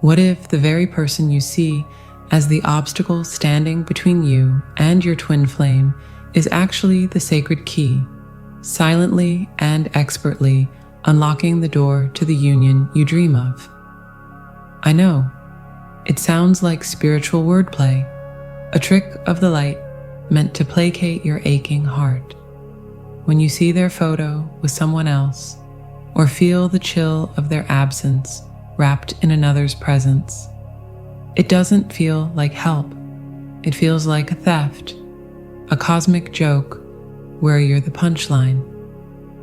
What if the very person you see as the obstacle standing between you and your twin flame is actually the sacred key, silently and expertly unlocking the door to the union you dream of? I know, it sounds like spiritual wordplay, a trick of the light meant to placate your aching heart. When you see their photo with someone else, or feel the chill of their absence wrapped in another's presence, it doesn't feel like help. It feels like a theft, a cosmic joke where you're the punchline.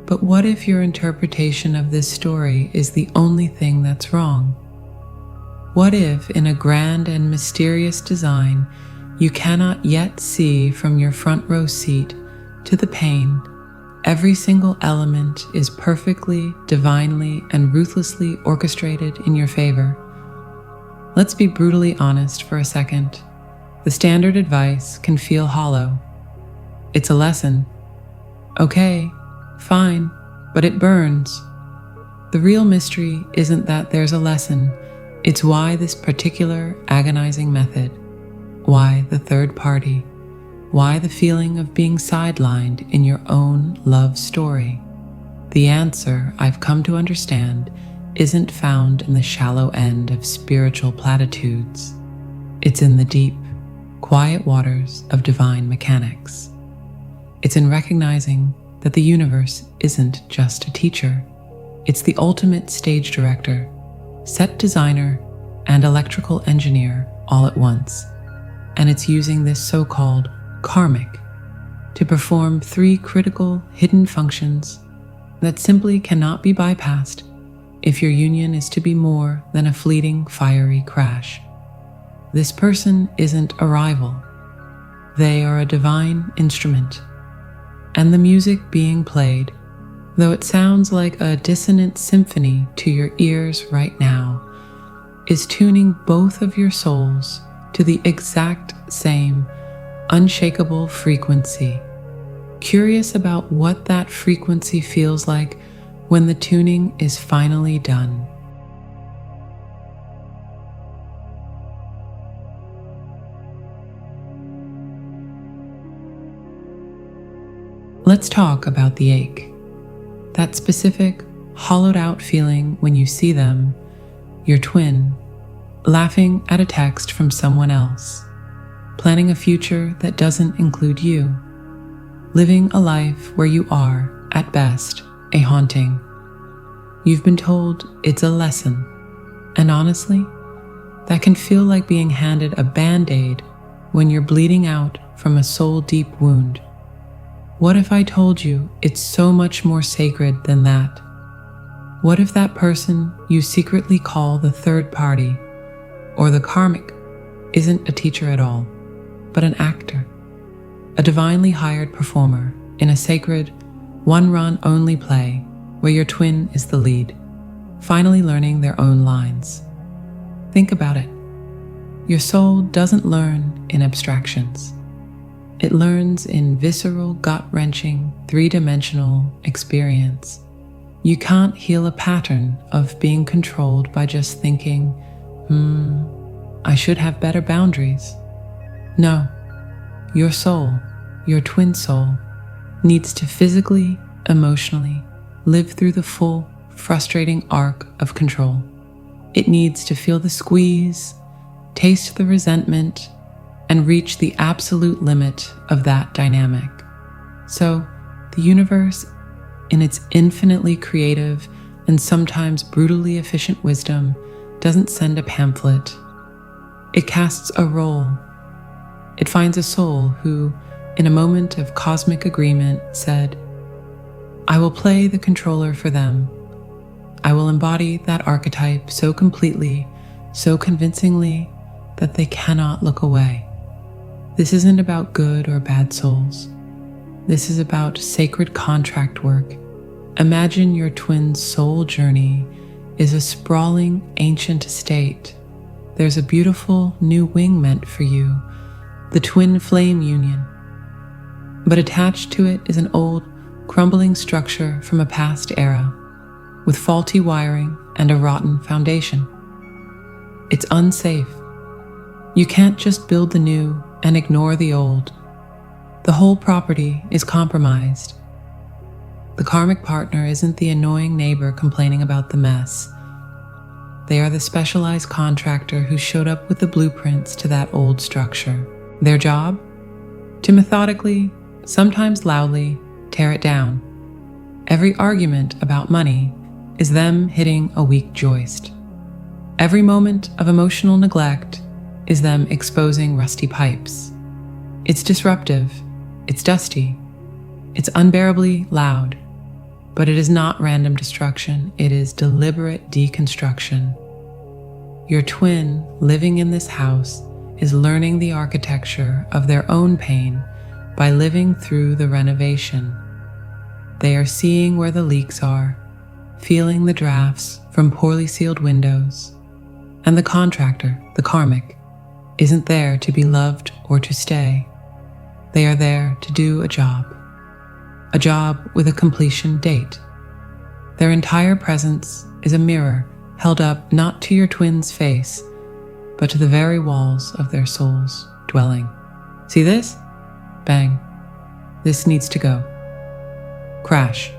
But what if your interpretation of this story is the only thing that's wrong? What if, in a grand and mysterious design you cannot yet see from your front row seat to the pain, every single element is perfectly, divinely, and ruthlessly orchestrated in your favor? Let's be brutally honest for a second. The standard advice can feel hollow. It's a lesson. Okay, fine, but it burns. The real mystery isn't that there's a lesson, it's why this particular agonizing method, why the third party, why the feeling of being sidelined in your own love story. The answer, I've come to understand, isn't found in the shallow end of spiritual platitudes. It's in the deep, quiet waters of divine mechanics. It's in recognizing that the universe isn't just a teacher. It's the ultimate stage director, set designer, and electrical engineer all at once. And it's using this so-called Karmic to perform 3 critical hidden functions that simply cannot be bypassed if your union is to be more than a fleeting fiery crash. This person isn't a rival. They are a divine instrument. And the music being played, though it sounds like a dissonant symphony to your ears right now, is tuning both of your souls to the exact same unshakable frequency. Curious about what that frequency feels like when the tuning is finally done. Let's talk about the ache. That specific, hollowed out feeling when you see them, your twin, laughing at a text from someone else, planning a future that doesn't include you, living a life where you are, at best, a haunting. You've been told it's a lesson, and honestly, that can feel like being handed a band-aid when you're bleeding out from a soul-deep wound. What if I told you it's so much more sacred than that? What if that person you secretly call the third party, or the Karmic, isn't a teacher at all, but an actor, a divinely hired performer in a sacred, one-run only play where your twin is the lead, finally learning their own lines? Think about it. Your soul doesn't learn in abstractions. It learns in visceral, gut-wrenching, 3-dimensional experience. You can't heal a pattern of being controlled by just thinking, I should have better boundaries. No, your soul, your twin soul, needs to physically, emotionally live through the full, frustrating arc of control. It needs to feel the squeeze, taste the resentment, and reach the absolute limit of that dynamic. So, the universe, in its infinitely creative and sometimes brutally efficient wisdom, doesn't send a pamphlet. It casts a role. It finds a soul who, in a moment of cosmic agreement, said, I will play the controller for them. I will embody that archetype so completely, so convincingly, that they cannot look away. This isn't about good or bad souls. This is about sacred contract work. Imagine your twin's soul journey is a sprawling ancient estate. There's a beautiful new wing meant for you, the twin flame union. But attached to it is an old, crumbling structure from a past era, with faulty wiring and a rotten foundation. It's unsafe. You can't just build the new and ignore the old. The whole property is compromised. The karmic partner isn't the annoying neighbor complaining about the mess. They are the specialized contractor who showed up with the blueprints to that old structure. Their job? To methodically, sometimes loudly, tear it down. Every argument about money is them hitting a weak joist. Every moment of emotional neglect is them exposing rusty pipes. It's disruptive, it's dusty, it's unbearably loud, but it is not random destruction, it is deliberate deconstruction. Your twin living in this house is learning the architecture of their own pain by living through the renovation. They are seeing where the leaks are, feeling the drafts from poorly sealed windows, and the contractor, the karmic, isn't there to be loved or to stay. They are there to do a job with a completion date. Their entire presence is a mirror held up not to your twin's face, but to the very walls of their soul's dwelling. See this? Bang. This needs to go. Crash.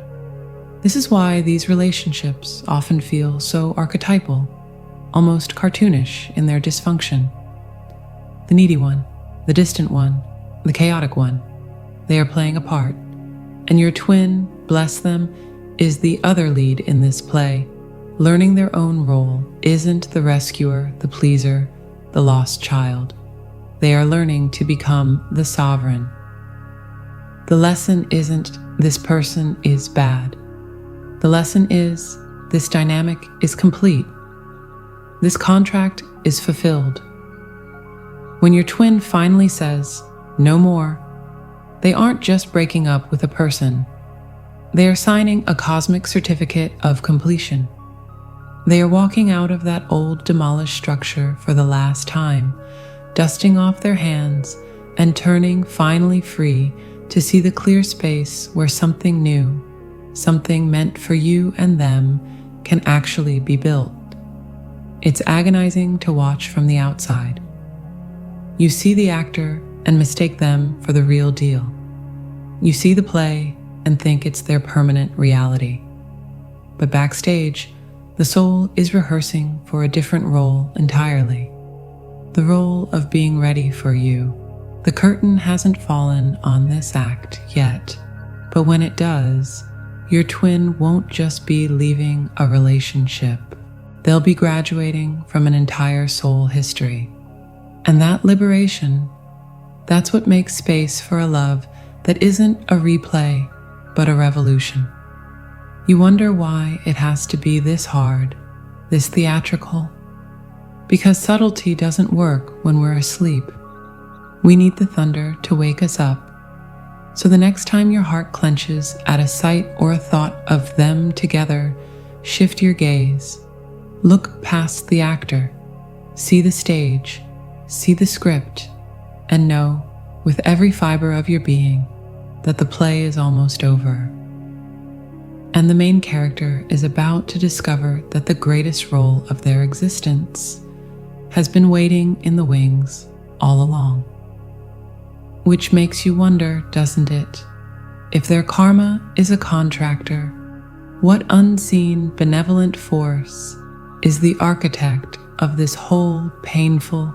This is why these relationships often feel so archetypal, almost cartoonish in their dysfunction. The needy one, the distant one, the chaotic one, they are playing a part, and your twin, bless them, is the other lead in this play. Learning their own role isn't the rescuer, the pleaser, the lost child. They are learning to become the sovereign. The lesson isn't this person is bad. The lesson is this dynamic is complete. This contract is fulfilled. When your twin finally says, no more, they aren't just breaking up with a person. They are signing a cosmic certificate of completion. They are walking out of that old demolished structure for the last time, dusting off their hands and turning finally free to see the clear space where something new, something meant for you and them, can actually be built. It's agonizing to watch from the outside. You see the actor and mistake them for the real deal. You see the play and think it's their permanent reality. But backstage, the soul is rehearsing for a different role entirely. The role of being ready for you. The curtain hasn't fallen on this act yet, but when it does, your twin won't just be leaving a relationship. They'll be graduating from an entire soul history. And that liberation, that's what makes space for a love that isn't a replay, but a revolution. You wonder why it has to be this hard, this theatrical. Because subtlety doesn't work when we're asleep. We need the thunder to wake us up. So the next time your heart clenches at a sight or a thought of them together, shift your gaze. Look past the actor. See the stage. See the script. And know, with every fiber of your being, that the play is almost over. And the main character is about to discover that the greatest role of their existence has been waiting in the wings all along. Which makes you wonder, doesn't it, if their karma is a contractor, what unseen benevolent force is the architect of this whole painful,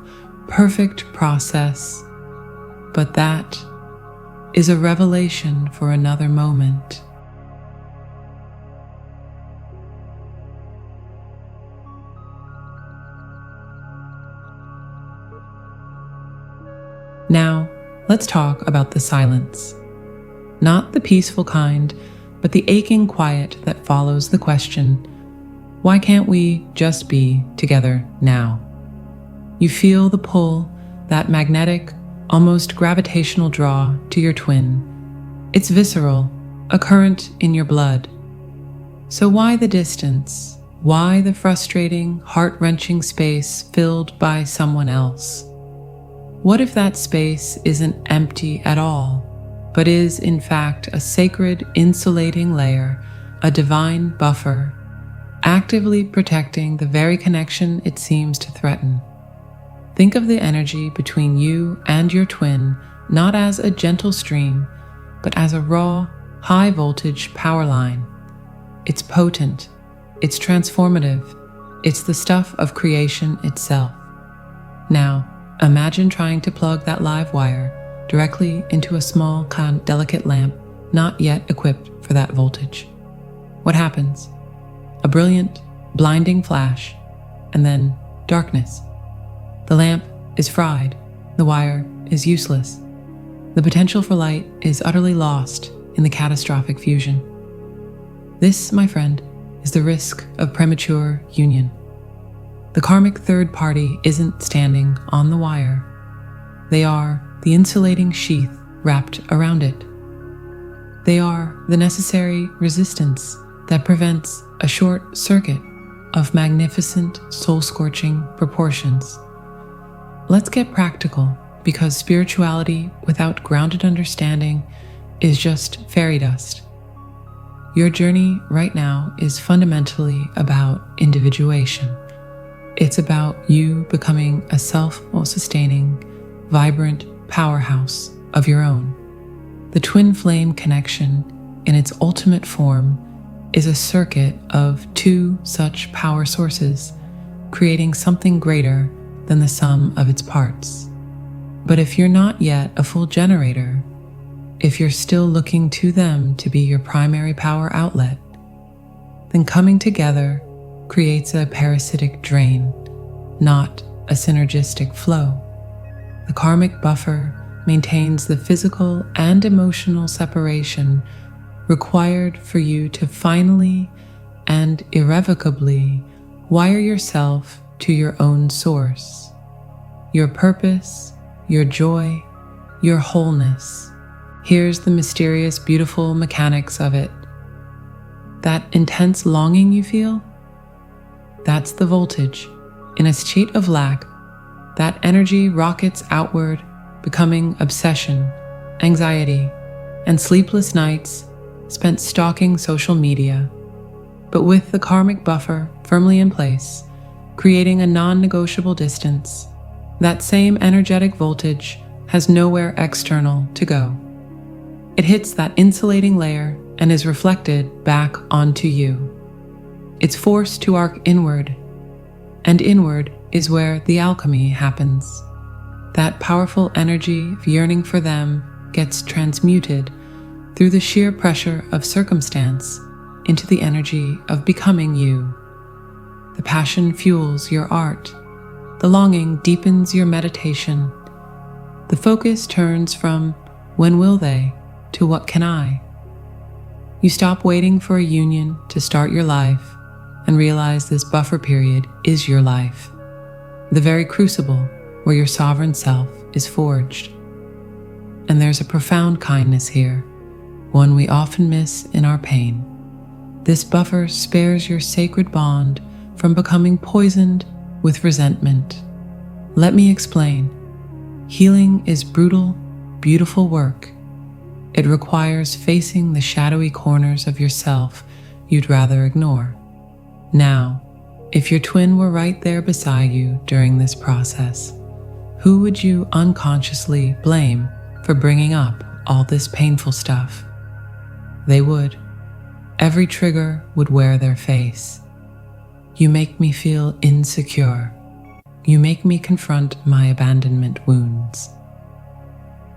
perfect process? But that is a revelation for another moment. Now, let's talk about the silence. Not the peaceful kind, but the aching quiet that follows the question, why can't we just be together now? You feel the pull, that magnetic, almost gravitational draw to your twin. It's visceral, a current in your blood. So why the distance? Why the frustrating, heart-wrenching space filled by someone else? What if that space isn't empty at all, but is in fact a sacred insulating layer, a divine buffer, actively protecting the very connection it seems to threaten. Think of the energy between you and your twin not as a gentle stream, but as a raw, high-voltage power line. It's potent, it's transformative, it's the stuff of creation itself. Now, imagine trying to plug that live wire directly into a small, delicate lamp not yet equipped for that voltage. What happens? A brilliant, blinding flash, and then darkness. The lamp is fried, the wire is useless. The potential for light is utterly lost in the catastrophic fusion. This, my friend, is the risk of premature union. The karmic third party isn't standing on the wire. They are the insulating sheath wrapped around it. They are the necessary resistance that prevents a short circuit of magnificent, soul-scorching proportions. Let's get practical, because spirituality without grounded understanding is just fairy dust. Your journey right now is fundamentally about individuation. It's about you becoming a self-sustaining, vibrant powerhouse of your own. The twin flame connection, in its ultimate form, is a circuit of two such power sources, creating something greater than the sum of its parts. But if you're not yet a full generator, if you're still looking to them to be your primary power outlet, then coming together creates a parasitic drain, not a synergistic flow. The karmic buffer maintains the physical and emotional separation required for you to finally and irrevocably wire yourself to your own source, your purpose, your joy, your wholeness. Here's the mysterious, beautiful mechanics of it. That intense longing you feel? That's the voltage. In a state of lack, that energy rockets outward, becoming obsession, anxiety, and sleepless nights spent stalking social media. But with the karmic buffer firmly in place, creating a non-negotiable distance, that same energetic voltage has nowhere external to go. It hits that insulating layer and is reflected back onto you. It's forced to arc inward, and inward is where the alchemy happens. That powerful energy of yearning for them gets transmuted through the sheer pressure of circumstance into the energy of becoming you. The passion fuels your art. The longing deepens your meditation. The focus turns from when will they to what can I. You stop waiting for a union to start your life and realize this buffer period is your life, the very crucible where your sovereign self is forged. And there's a profound kindness here, one we often miss in our pain. This buffer spares your sacred bond from becoming poisoned with resentment. Let me explain. Healing is brutal, beautiful work. It requires facing the shadowy corners of yourself you'd rather ignore. Now, if your twin were right there beside you during this process, who would you unconsciously blame for bringing up all this painful stuff? They would. Every trigger would wear their face. You make me feel insecure. You make me confront my abandonment wounds.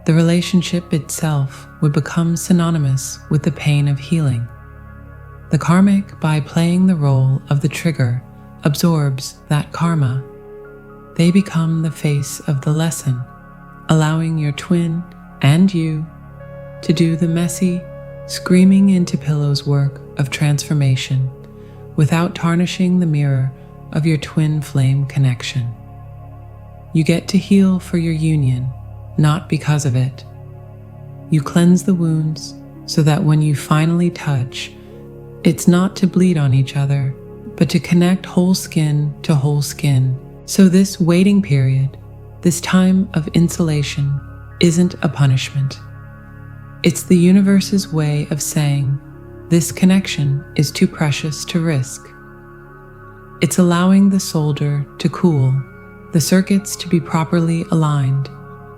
The relationship itself would become synonymous with the pain of healing. The karmic, by playing the role of the trigger, absorbs that karma. They become the face of the lesson, allowing your twin and you to do the messy, screaming into pillows work of transformation without tarnishing the mirror of your twin flame connection. You get to heal for your union, not because of it. You cleanse the wounds so that when you finally touch, it's not to bleed on each other, but to connect whole skin to whole skin. So this waiting period, this time of insulation, isn't a punishment. It's the universe's way of saying, this connection is too precious to risk. It's allowing the solder to cool, the circuits to be properly aligned,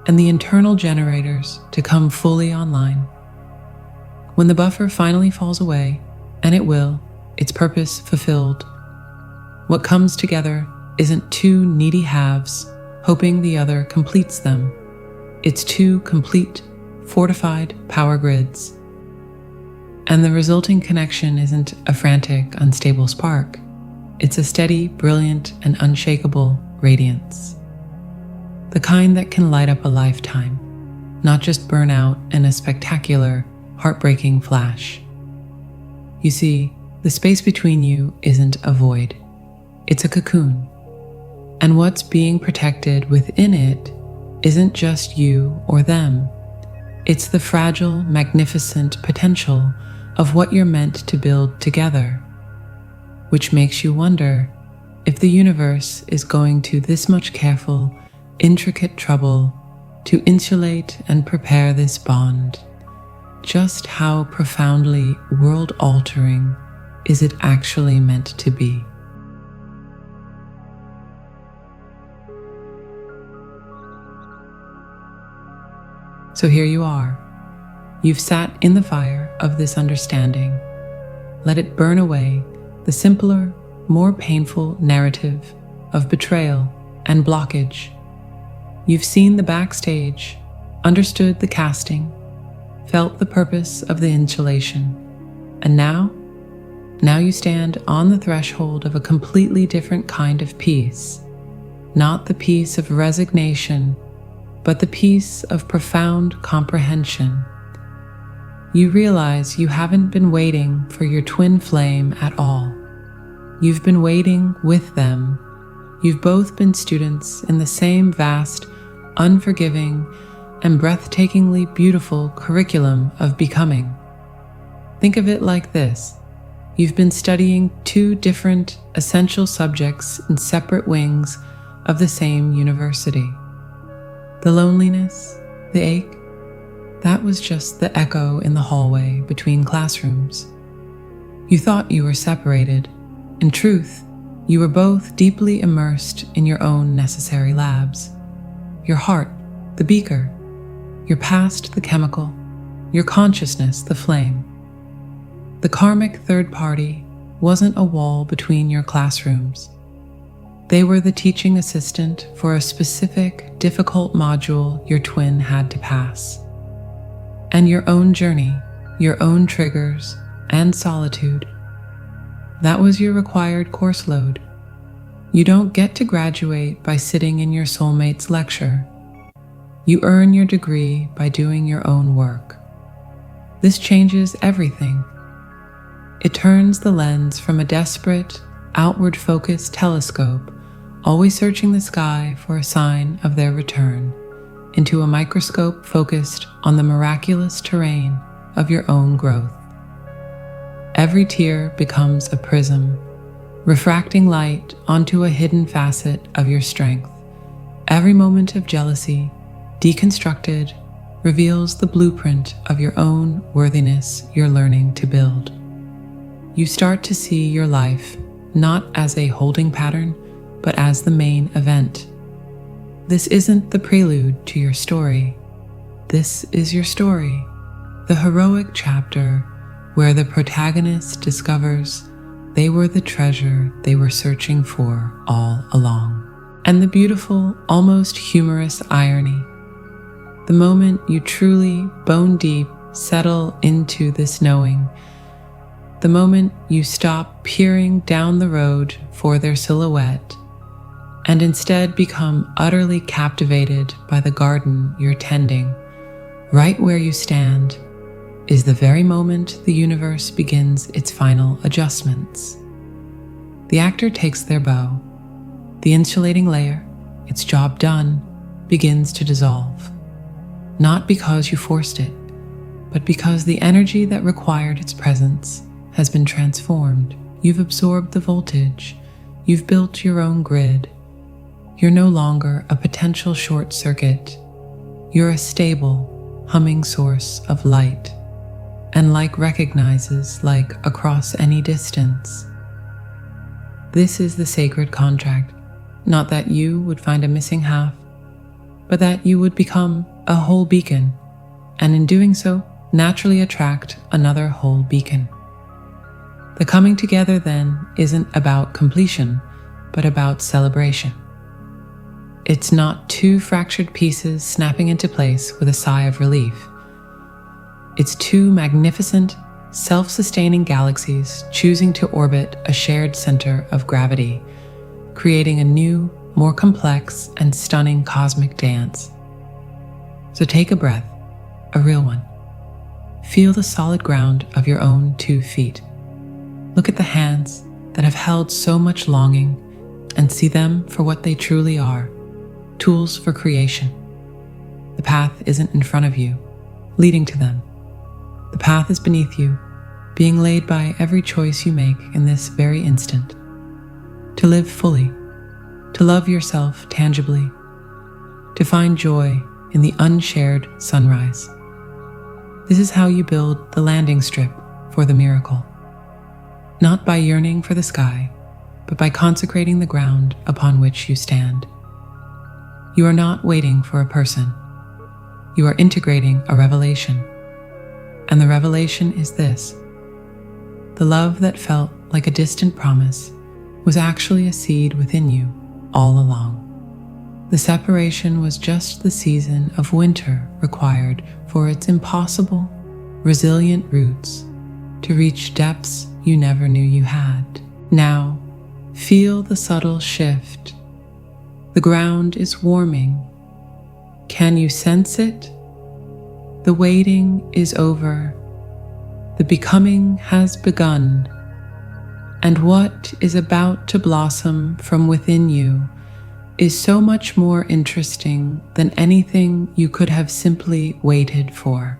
and the internal generators to come fully online. When the buffer finally falls away, and it will, its purpose fulfilled, what comes together isn't two needy halves hoping the other completes them. It's two complete, fortified power grids. And the resulting connection isn't a frantic, unstable spark. It's a steady, brilliant, and unshakable radiance. The kind that can light up a lifetime, not just burn out in a spectacular, heartbreaking flash. You see, the space between you isn't a void. It's a cocoon. And what's being protected within it isn't just you or them. It's the fragile, magnificent potential of what you're meant to build together. Which makes you wonder if the universe is going to this much careful, intricate trouble to insulate and prepare this bond. Just how profoundly world-altering is it actually meant to be? So here you are. You've sat in the fire of this understanding. Let it burn away the simpler, more painful narrative of betrayal and blockage. You've seen the backstage, understood the casting, felt the purpose of the insulation, and now you stand on the threshold of a completely different kind of peace. Not the peace of resignation, but the peace of profound comprehension. You realize you haven't been waiting for your twin flame at all. You've been waiting with them. You've both been students in the same vast, unforgiving, and breathtakingly beautiful curriculum of becoming. Think of it like this. You've been studying two different essential subjects in separate wings of the same university. The loneliness, the ache, that was just the echo in the hallway between classrooms. You thought you were separated. In truth, you were both deeply immersed in your own necessary labs. Your heart, the beaker, your past, the chemical, your consciousness, the flame. The karmic third party wasn't a wall between your classrooms. They were the teaching assistant for a specific, difficult module your twin had to pass. And your own journey, your own triggers, and solitude. That was your required course load. You don't get to graduate by sitting in your soulmate's lecture. You earn your degree by doing your own work. This changes everything. It turns the lens from a desperate, outward-focused telescope, always searching the sky for a sign of their return, into a microscope focused on the miraculous terrain of your own growth. Every tear becomes a prism, refracting light onto a hidden facet of your strength. Every moment of jealousy, deconstructed, reveals the blueprint of your own worthiness you're learning to build. You start to see your life not as a holding pattern, but as the main event. This isn't the prelude to your story. This is your story, the heroic chapter where the protagonist discovers they were the treasure they were searching for all along. And the beautiful, almost humorous irony. The moment you truly, bone deep, settle into this knowing, the moment you stop peering down the road for their silhouette and instead become utterly captivated by the garden you're tending, right where you stand, is the very moment the universe begins its final adjustments. The actor takes their bow. The insulating layer, its job done, begins to dissolve. Not because you forced it, but because the energy that required its presence has been transformed. You've absorbed the voltage. You've built your own grid. You're no longer a potential short circuit. You're a stable, humming source of light. And like recognizes like across any distance. This is the sacred contract, not that you would find a missing half, but that you would become a whole beacon, and in doing so, naturally attract another whole beacon. The coming together then isn't about completion, but about celebration. It's not two fractured pieces snapping into place with a sigh of relief. It's two magnificent, self-sustaining galaxies choosing to orbit a shared center of gravity, creating a new, more complex and stunning cosmic dance. So take a breath, a real one. Feel the solid ground of your own 2 feet. Look at the hands that have held so much longing and see them for what they truly are, tools for creation. The path isn't in front of you, leading to them. The path is beneath you, being laid by every choice you make in this very instant. To live fully, to love yourself tangibly, to find joy in the unshared sunrise. This is how you build the landing strip for the miracle. Not by yearning for the sky, but by consecrating the ground upon which you stand. You are not waiting for a person. You are integrating a revelation. And the revelation is this: the love that felt like a distant promise was actually a seed within you all along. The separation was just the season of winter required for its impossible, resilient roots to reach depths you never knew you had. Now, feel the subtle shift. The ground is warming. Can you sense it? The waiting is over. The becoming has begun. And what is about to blossom from within you is so much more interesting than anything you could have simply waited for.